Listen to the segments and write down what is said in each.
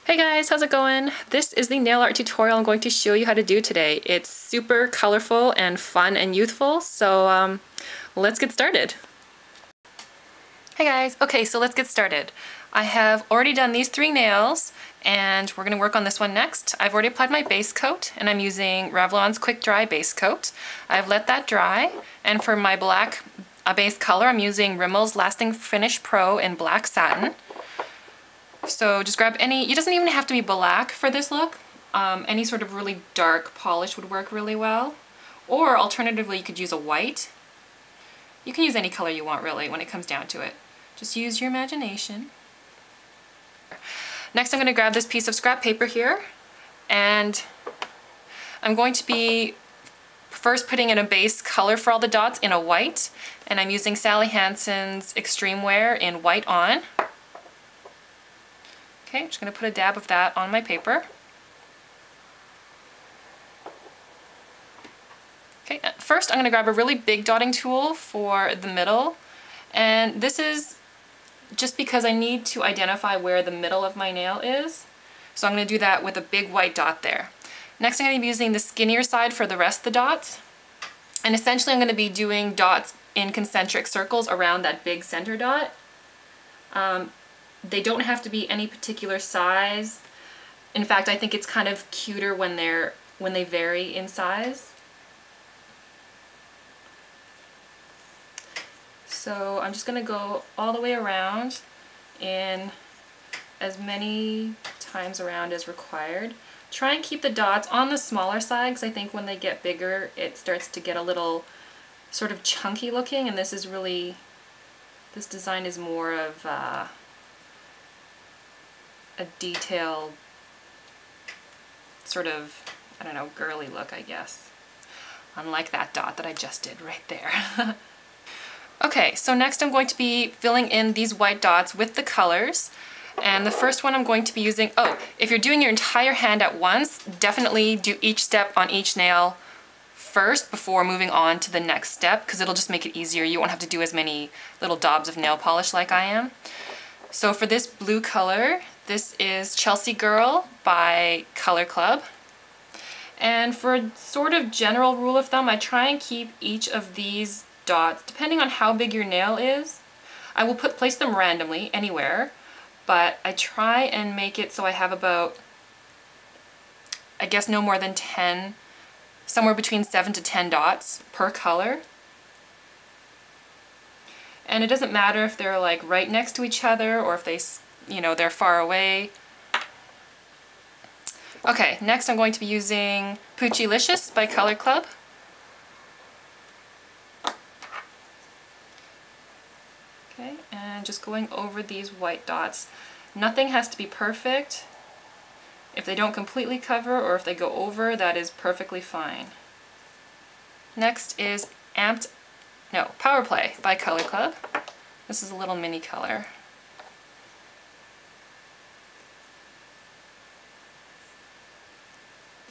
Hey guys, how's it going? This is the nail art tutorial I'm going to show you how to do today. It's super colorful and fun and youthful, so let's get started. Hey guys, okay, so let's get started. I have already done these 3 nails and we're going to work on this one next. I've already applied my base coat and I'm using Revlon's Quick Dry base coat. I've let that dry, and for my black base color I'm using Rimmel's Lasting Finish Pro in black satin. So just grab any, it doesn't even have to be black for this look. Any sort of really dark polish would work really well. Or alternatively, you could use a white. You can use any color you want really when it comes down to it. Just use your imagination. Next I'm going to grab this piece of scrap paper here, and I'm going to be first putting in a base color for all the dots in a white, and I'm using Sally Hansen's Xtreme Wear in white on. Okay, I'm just going to put a dab of that on my paper. Okay, first I'm going to grab a really big dotting tool for the middle, and this is just because I need to identify where the middle of my nail is. So I'm going to do that with a big white dot there. Next I'm going to be using the skinnier side for the rest of the dots, and essentially I'm going to be doing dots in concentric circles around that big center dot. They don't have to be any particular size. In fact, I think it's kind of cuter when they vary in size. So I'm just going to go all the way around in as many times around as required. Try and keep the dots on the smaller side, because I think when they get bigger it starts to get a little sort of chunky looking, and this design is more of a detailed sort of, I don't know, girly look, I guess. Unlike that dot that I just did right there. Okay, so next I'm going to be filling in these white dots with the colors. And the first one I'm going to be using, if you're doing your entire hand at once, definitely do each step on each nail first before moving on to the next step, because it'll just make it easier. You won't have to do as many little daubs of nail polish like I am. So for this blue color, this is Chelsea Girl by Color Club. And for a sort of general rule of thumb, I try and keep each of these dots, depending on how big your nail is. I will place them randomly anywhere, but I try and make it so I have about, I guess no more than 10, somewhere between 7 to 10 dots per color. And it doesn't matter if they're like right next to each other or if they're far away. Okay, next I'm going to be using Puccilicious by Color Club. Okay, and just going over these white dots. Nothing has to be perfect. If they don't completely cover or if they go over, that is perfectly fine. Next is Power Play by Color Club. This is a little mini color.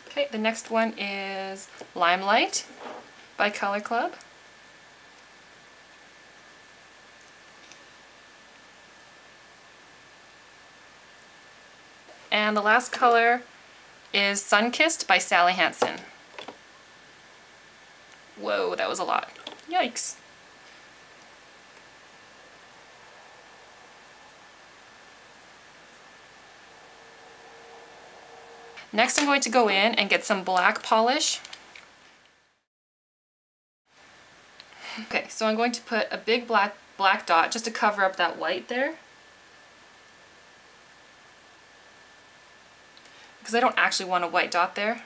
Okay, the next one is Limelight by Color Club. And the last color is Sunkissed by Sally Hansen. Whoa, that was a lot. Yikes. Next I'm going to go in and get some black polish. Okay, so I'm going to put a big black dot just to cover up that white there, because I don't actually want a white dot there.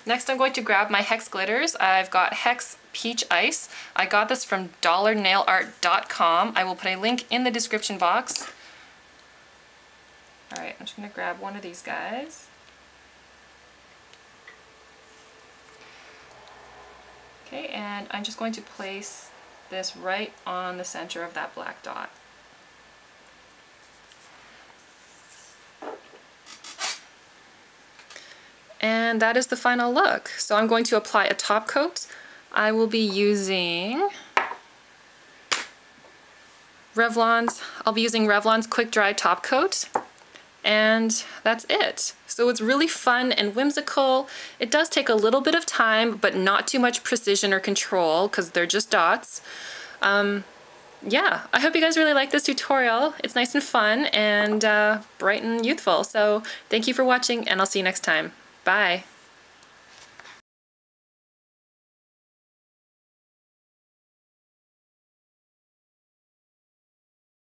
Next I'm going to grab my Hex glitters. I've got Hex Peach Ice. I got this from dollarnailart.com. I will put a link in the description box. Alright, I'm just going to grab one of these guys. Okay, and I'm just going to place this right on the center of that black dot. And that is the final look. So I'm going to apply a top coat. I will be using Revlon's Quick Dry Top Coat. and that's it. So it's really fun and whimsical. It does take a little bit of time, but not too much precision or control because they're just dots. Yeah, I hope you guys really like this tutorial. It's nice and fun and bright and youthful. So thank you for watching, and I'll see you next time. Bye.